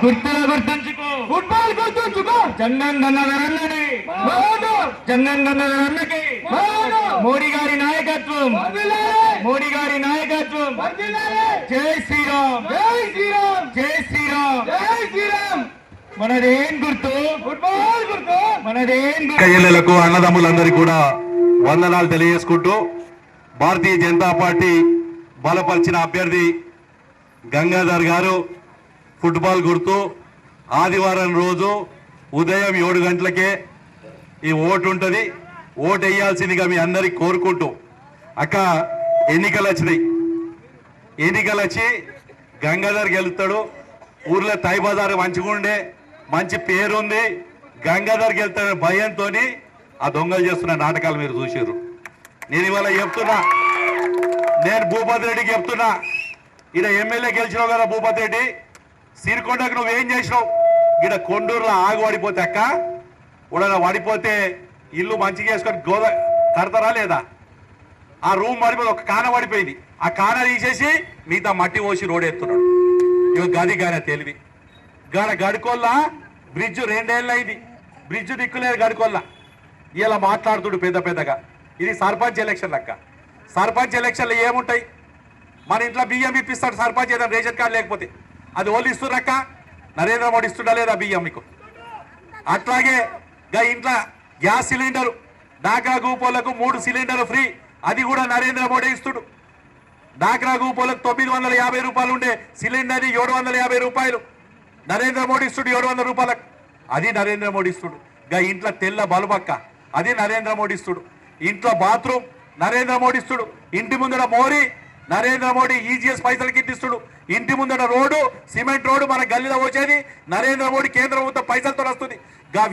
గుర్తులు గుర్తుంచుకో, ఫుట్బాల్ గుర్తుంచుకో. జంగం గంగాధర్ అన్నని, జంగం గంగాధర్ అన్నకి మోడీ గారి నాయకత్వం, మోడీ గారి నాయకత్వం. జై శ్రీరామ్, జై శ్రీరామ్, జై శ్రీరామ్, జై శ్రీరామ్. మనదేం గుర్తు, ఫుట్బాల్ గుర్తు. మనదేం గుర్తు. కయ్యలకు అన్నదమ్ములందరికీ కూడా వందనాలు తెలియజేసుకుంటూ, భారతీయ జనతా పార్టీ బలపరిచిన అభ్యర్థి గంగాధర్ గారు ఫుట్బాల్ గుర్తు. ఆదివారం రోజు ఉదయం 7 గంటలకే ఈ ఓటు ఉంటుంది. ఓటు వేయాల్సిందిగా మీ అందరికి కోరుకుంటూ, అక్క ఎన్నికలు వచ్చినాయి, ఎన్నికలు వచ్చి గంగాధర్ గెలుస్తాడు. ఊర్లో తై బజారు మంచిగుండే, మంచి పేరుంది, గంగాధర్ గెలుతాడని భయంతో ఆ దొంగలు చేస్తున్న నాటకాలు మీరు చూసారు. నేను ఇవాళ చెప్తున్నా, నేను భూపతి రెడ్డికి చెప్తున్నా, ఈడ ఎమ్మెల్యే గెలిచినావు కదా భూపతి రెడ్డి, సిరికొండకు నువ్వేం చేసినావు? ఈడ కొండూరులో ఆగు పడిపోతే అక్క, ఉడన పడిపోతే ఇల్లు మంచిగా వేసుకొని గోద కడతారా లేదా? ఆ రూమ్ పడిపోయి ఒక కాన పడిపోయింది, ఆ కాన తీసేసి మిగతా మట్టి పోసి రోడ్ ఎత్తున్నాడు. ఇక గది గానే తెలివి గడుకోల్లా బ్రిడ్జ్ 2 ఏళ్ళు అయింది, బ్రిడ్జ్ దిక్కులేదు గడుకోల్లా. ఇలా మాట్లాడుతుడు పెద్ద పెద్దగా. ఇది సర్పంచ్ ఎలక్షన్ లెక్క. సర్పంచ్ ఎలక్షన్లు ఏముంటాయి? మన ఇంట్లో బియ్యం ఇప్పిస్తాడు సర్పంచ్, ఏదైనా రేషన్ కార్డు లేకపోతే. అది వాళ్ళు ఇస్తుర్రక్క, నరేంద్ర మోడీ ఇస్తుండా లేదా బియ్యం మీకు? అట్లాగే ఇంట్లో గ్యాస్ సిలిండరు డాక్రా గ్రూపులకు 3 సిలిండర్లు ఫ్రీ, అది కూడా నరేంద్ర మోడీ ఇస్తుడు. డాక్రా గ్రూపులకు 950 రూపాయలు ఉండే సిలిండర్ 750 రూపాయలు నరేంద్ర మోడీ ఇస్తుడు. 700 రూపాయలకు అది నరేంద్ర మోడీ ఇస్తుడు. ఇంట్లో తెల్ల బలుబక్క అది నరేంద్ర మోడీ ఇస్తుడు. ఇంట్లో బాత్రూమ్ నరేంద్ర మోడీ ఇస్తుడు. ఇంటి ముందర మోరీ నరేంద్ర మోడీ ఈజీఎస్ పైసలకి ఇస్తుడు. ఇంటి ముందర రోడ్డు సిమెంట్ రోడ్డు మన గల్లీలో వచ్చేది నరేంద్ర మోడీ కేంద్ర ప్రభుత్వం పైసలతో వస్తుంది.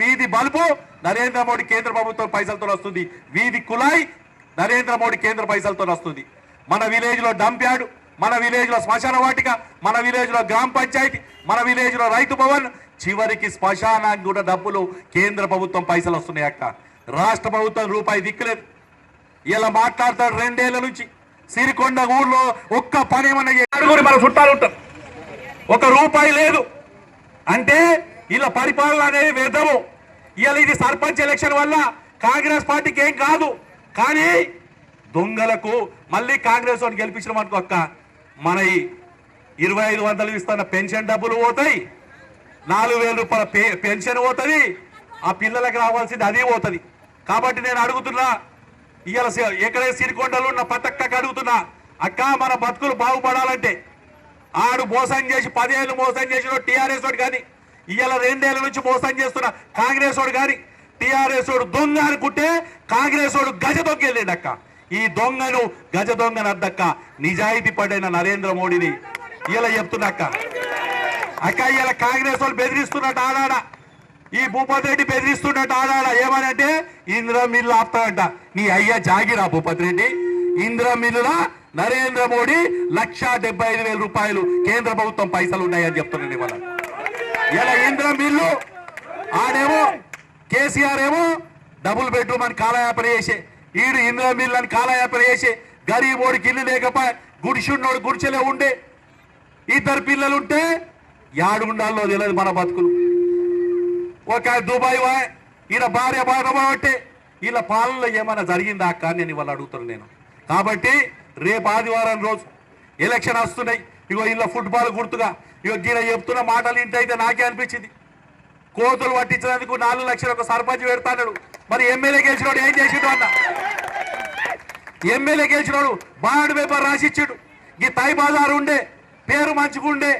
వీధి బల్బు నరేంద్ర మోడీ కేంద్ర ప్రభుత్వం పైసలతో వస్తుంది. వీధి కులాయి నరేంద్ర మోడీ కేంద్ర పైసలతో వస్తుంది. మన విలేజ్ లో డంప్ యార్డ్, మన విలేజ్ లో శ్మశాన వాటిక, మన విలేజ్ లో గ్రామ పంచాయతీ, మన విలేజ్ లో రైతు భవన్, చివరికి శ్మశానానికి కూడా డబ్బులు కేంద్ర ప్రభుత్వం పైసలు వస్తున్నాయి అక్క. రాష్ట్ర ప్రభుత్వం రూపాయి దిక్కులేదు. ఇలా మాట్లాడతాడు 2 ఏళ్ల నుంచి. సిరికొండ ఊర్లో ఒక్క పని ఏమన్నా అడుగురి మన చుట్టాలు ఉంటారు, ఒక రూపాయి లేదు అంటే ఇలా పరిపాలన అనేది వ్యర్థము. ఇలా ఇది సర్పంచ్ ఎలక్షన్ వల్ల కాంగ్రెస్ పార్టీకి ఏం కాదు, కానీ దొంగలకు మళ్ళీ కాంగ్రెస్ వాడిని గెలిపించడం అనుకో అక్క, మన 2500 ఇస్తున్న పెన్షన్ డబ్బులు పోతాయి, 4000 రూపాయల పెన్షన్ పోతుంది, ఆ పిల్లలకు రావాల్సింది అది పోతుంది. కాబట్టి నేను అడుగుతున్నా, ఇవాళ ఎక్కడే సిరికొండలు ఉన్న పతక్కకు అడుగుతున్నా, అక్క మన బతుకులు బాగుపడాలంటే ఆడు మోసం చేసి 10 ఏళ్ళు మోసం చేసిన టీఆర్ఎస్ వాడు కానీ, ఇవాళ 2 ఏళ్ల నుంచి మోసం చేస్తున్న కాంగ్రెస్ వాడు కానీ, టీఆర్ఎస్ వాడు దొంగ అనుకుంటే కాంగ్రెస్ వాడు గజ దొంగ వెళ్ళండి అక్క. ఈ దొంగను గజ దొంగను అద్దక్క నిజాయితీ పడైన నరేంద్ర మోడీని ఇలా చెప్తున్నక్క. అక్క ఇలా కాంగ్రెస్ వాళ్ళు బెదిరిస్తున్నట్టు ఆడాడ, ఈ భూపతి రెడ్డి బెదిరిస్తున్నట్టు ఆడాడ. ఏమనంటే ఇందిరా మిల్లు ఆపుతాడంట. నీ అయ్యా జాగిరా భూపతి రెడ్డి, ఇందిరా మిల్లులా నరేంద్ర మోడీ 1,75,000 రూపాయలు కేంద్ర ప్రభుత్వం పైసలు ఉన్నాయని చెప్తున్నాను ఇవాళ. ఇలా ఇందిరా మిల్లు ఆడేమో కేసీఆర్ ఏమో డబుల్ బెడ్రూమ్ అని కాలయాపన చేసే, ఈడు ఇందిరా మిల్లు అని కాలయాపన చేసే, గరీబోడికి ఇల్లు లేకపోయి గుడిసున్నోడు గుడిచెలే ఉండే, 2 పిల్లలుంటే యాడుండాలో తెలియదు మన బతుకులు. ఒక దుబాయ్ ఈయన భార్య బాధపట్టే వీళ్ళ పాలనలో ఏమైనా జరిగిందా అక్క అని నేను ఇవాళ అడుగుతున్నాను నేను. కాబట్టి రేపు ఆదివారం రోజు ఎలక్షన్ వస్తున్నాయి. ఇగో ఇలా ఫుట్బాల్ గుర్తుగా ఇగో ఈయన చెప్తున్న మాటలు ఇంటైతే నాకే అనిపించింది. కోతులు పట్టించినందుకు 4 లక్షలు ఒక సర్పంచ్ పెడతాడు. మరి ఎమ్మెల్యే గెలిచినోడు ఏం చేసిండు అన్న? ఎమ్మెల్యే గెలిచినోడు బాండ్ పేపర్ రాసిచ్చాడు. ఈ తై బజారు ఉండే పేరు మంచుకుండే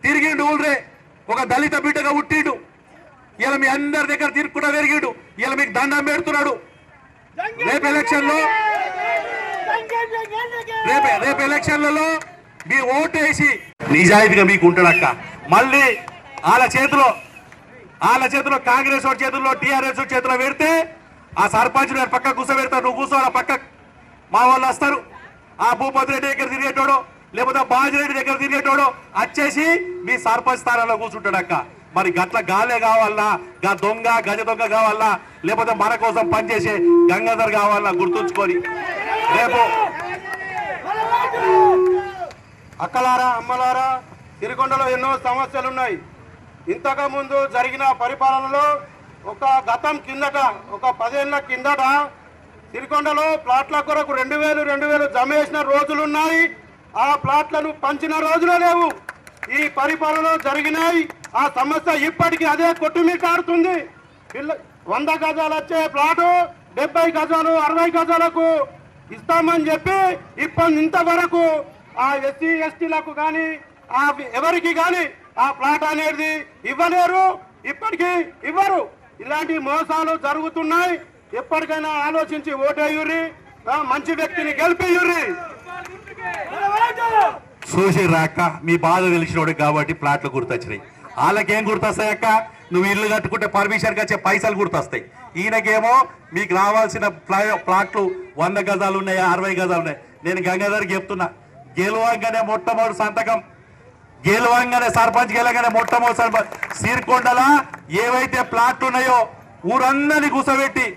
తిరిగిండు ఊళ్ళే, ఒక దళిత బిడ్డగా పుట్టిండు. ఇలా మీ అందరి దగ్గర తిరుగుకుండా పెరిగిండు. ఇలా మీకు దండం పెడుతున్నాడు. రేపు ఎలక్షన్లలో మీ ఓటు వేసి నిజాయితీగా మీకు ఉంటాడక్క. మళ్ళీ వాళ్ళ చేతిలో కాంగ్రెస్ వాడి చేతుల్లో టీఆర్ఎస్ చేతిలో పెడితే ఆ సర్పంచ్ పక్క కూర్చోబెడతారు. నువ్వు కూర్చోవాల పక్క, మా వాళ్ళు వస్తారు. ఆ భూపతి రెడ్డి దగ్గర తిరిగేటోడో లేకపోతే బాజిరెడ్డి దగ్గర తిరిగేటోడో వచ్చేసి మీ సర్పంచ్ స్థానంలో కూర్చుంటాడక్క. మరి గట్ల గాలే కావాలన్నా, దొంగ గజ దొంగ కావాలన్నా, లేకపోతే మన కోసం పనిచేసే గంగాధర్ కావాలన్నా గుర్తుంచుకొని రేపు అక్కలారా అమ్మలారా, సిరికొండలో ఎన్నో సమస్యలు ఉన్నాయి. ఇంతకుముందు జరిగిన పరిపాలనలో గతం కిందట 10 ఏళ్ల కిందట సిరికొండలో ప్లాట్ల కొరకు 2000 జమ చేసిన రోజులున్నాయి. ఆ ప్లాట్లను పంచిన రోజులు లేవు. ఈ పరిపాలనలో జరిగినాయి. ఆ సమస్య ఇప్పటికీ అదే కొట్టుమిట్టాడుతుంది. 100 గజాలు వచ్చే ప్లాటు 70 గజాలు 60 గజాలకు ఇస్తామని చెప్పి ఇంతవరకు ఆ ఎస్సీ ఎస్టీలకు కానీ ఎవరికి కానీ ఆ ప్లాట్ అనేది ఇవ్వలేరు. ఇప్పటికీ ఇవ్వరు. ఇలాంటి మోసాలు జరుగుతున్నాయి. ఎప్పటికైనా ఆలోచించి ఓటేయుర్రి, మంచి వ్యక్తిని గెలిపియుర్రి. చూసి రాక మీ బాధ తెలిసినోడు కాబట్టి ప్లాట్లు గుర్తొచ్చినాయి. వాళ్ళకేం గుర్తొస్తాయి అక్క? నువ్వు ఇల్లు కట్టుకుంటే పర్మిషన్కి వచ్చే పైసలు గుర్తొస్తాయి. ఈయనకేమో మీకు రావాల్సిన ప్లాట్లు 100 గజాలు ఉన్నాయి, 60 గజాలు ఉన్నాయి. నేను గంగాధర్కి చెప్తున్నా, గెలవంగానే మొట్టమొదటి సంతకం, గెలవంగానే సర్పంచ్ గెలగానే మొట్టమొదటి సిరికొండల ఏవైతే ప్లాట్లు ఉన్నాయో ఊరందరినీ కూర్చోబెట్టి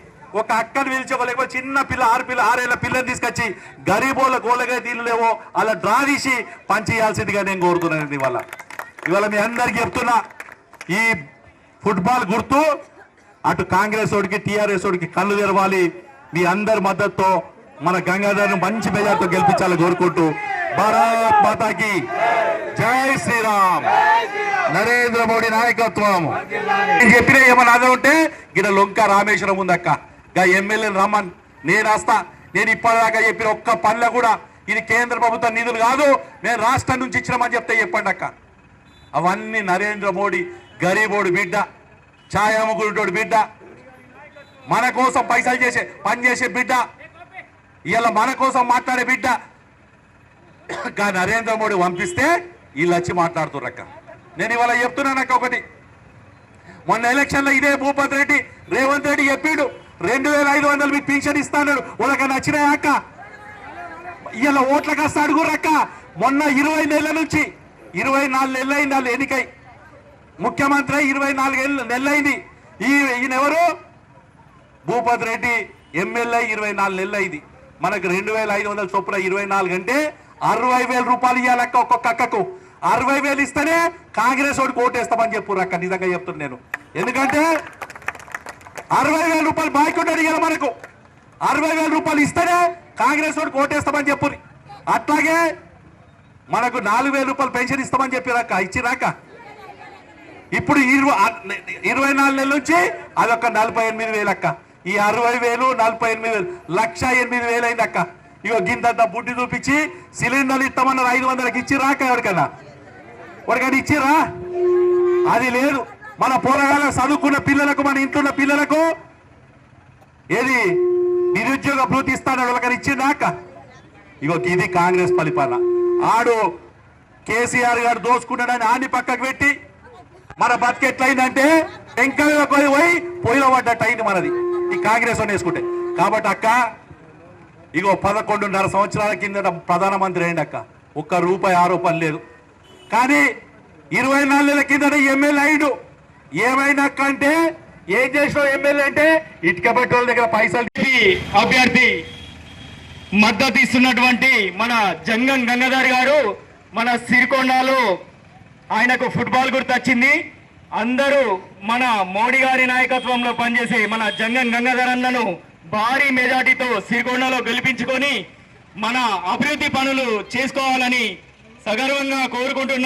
ఒక అక్కని పిలిచి లేకపోతే చిన్న పిల్ల 6 ఏళ్ల పిల్లని తీసుకొచ్చి గరీబోళ్ళ గోళ్ళగా తీరులేవో అలా డ్రా తీసి పంచేయాల్సిందిగా నేను కోరుతున్నాను. ఇవాళ మీ అందరికి చెప్తున్నా, ఈ ఫుట్బాల్ గుర్తు అటు కాంగ్రెస్ ఓడికి టీఆర్ఎస్ ఓడికి కళ్ళు తెరవాలి. మీ అందరి మద్దతుతో మన గంగాధర్ను మంచి మెజార్టీతో గెలిపించాలని కోరుకుంటూ భారత్ మాతాకి జై శ్రీరామ్, నరేంద్ర మోడీ నాయకత్వం. నేను చెప్పిన ఏమన్నా అదే ఉంటే గిడ లొంక రామేశ్వరం ఉందక్క, గా ఎమ్మెల్యేలు రమ్మన్, నేను వస్తా. నేను ఇప్పటిదాకా చెప్పిన ఒక్క పనుల కూడా ఇది కేంద్ర ప్రభుత్వ నిధులు కాదు, నేను రాష్ట్రం నుంచి ఇచ్చినామని చెప్తే చెప్పండి అక్క. అవన్నీ నరేంద్ర మోడీ గరీబోడు బిడ్డ, ఛాయాముకుడు బిడ్డ, మన కోసం పైసలు పనిచేసే బిడ్డ, ఇలా మన కోసం మాట్లాడే బిడ్డ. నరేంద్ర మోడీ పంపిస్తే వీళ్ళు వచ్చి మాట్లాడుతుర్రక్క. నేను ఇవాళ చెప్తున్నానక్క ఒకటి, మొన్న ఎలక్షన్లో ఇదే భూపతి రెడ్డి రేవంత్ రెడ్డి చెప్పిండు 2500 మీకు పింఛన్ ఇస్తాడు. వాళ్ళకి నచ్చినాయి అక్క. ఇలా ఓట్లకు వస్తే అడుగురక్క. మొన్న 20 నెలల నుంచి 24 నెలలు అయింది వాళ్ళు ఎన్నికై, ముఖ్యమంత్రి 24 నెలలైంది. ఈయనెవరు? భూపతి రెడ్డి ఎమ్మెల్యే 24 నెలలు అయింది. మనకు 2500 చొప్పున 24 అంటే 60,000 రూపాయలు ఇవ్వాలక్క ఒక్కొక్క అక్కకు. 60,000 ఇస్తేనే కాంగ్రెస్ ఓడికి ఓటేస్తామని చెప్పుర్రు అక్క. నిజంగా చెప్తున్నాను నేను, ఎందుకంటే 60,000 రూపాయలు బాయ్కుంటాడు ఇవాళ మనకు. 60,000 రూపాయలు ఇస్తేనే కాంగ్రెస్ ఓడికి ఓటేస్తామని చెప్పుర్రి. అట్లాగే మనకు 4,000 రూపాయలు పెన్షన్ ఇస్తామని చెప్పిరాక, ఇచ్చిరాక. ఇప్పుడు 24 నెలల నుంచి అదొక 48,000 అక్క. ఈ 60,000 48,000 1,08,000 అయింది అక్క. ఇగో గింతంత బుడ్డి చూపించి సిలిండర్లు ఇస్తామన్నారు 500కి ఇచ్చిరాక. ఎవరికైనా ఇచ్చిరా? అది లేదు. మన పోరగాళ్ళ చదువుకున్న పిల్లలకు, మన ఇంట్లో పిల్లలకు ఏది నిరుద్యోగ భృతి ఇస్తాడు వాళ్ళకని ఇచ్చిందాక. ఇగో ఇది కాంగ్రెస్ పరిపాలన. ఆడు కేసీఆర్ గారు దోసుకున్నాడని ఆని పక్కకు పెట్టి మన బతికెట్లయిందంటే వెంకయ్య పోయి పొయ్యిలో పడ్డట్టు అయింది మనది ఈ కాంగ్రెస్ అని వేసుకుంటే. కాబట్టి అక్క, ఇగో 11.5 సంవత్సరాల కిందట ప్రధానమంత్రి అయింది అక్క. ఒక్క రూపాయి ఆరోపణ లేదు. కానీ 24 నెలల కిందట ఎమ్మెల్యే అయ్యాడు. ఏమైనా అంటే ఏం చేసిన ఎమ్మెల్యే అంటే ఇటుక పెట్రోల్ దగ్గర పైసలు అభ్యర్థి మద్దతు ఇస్తున్నటువంటి మన జంగం గంగాధర్ గారు మన సిరికొండలో ఆయనకు ఫుట్బాల్ గుర్తొచ్చింది. అందరూ మన మోడీ గారి నాయకత్వంలో పనిచేసే మన జంగం గంగాధర్ అన్నను భారీ మెజార్టీతో సిరికొండలో గెలిపించుకొని మన అభివృద్ధి పనులు చేసుకోవాలని సగర్వంగా కోరుకుంటున్నాం.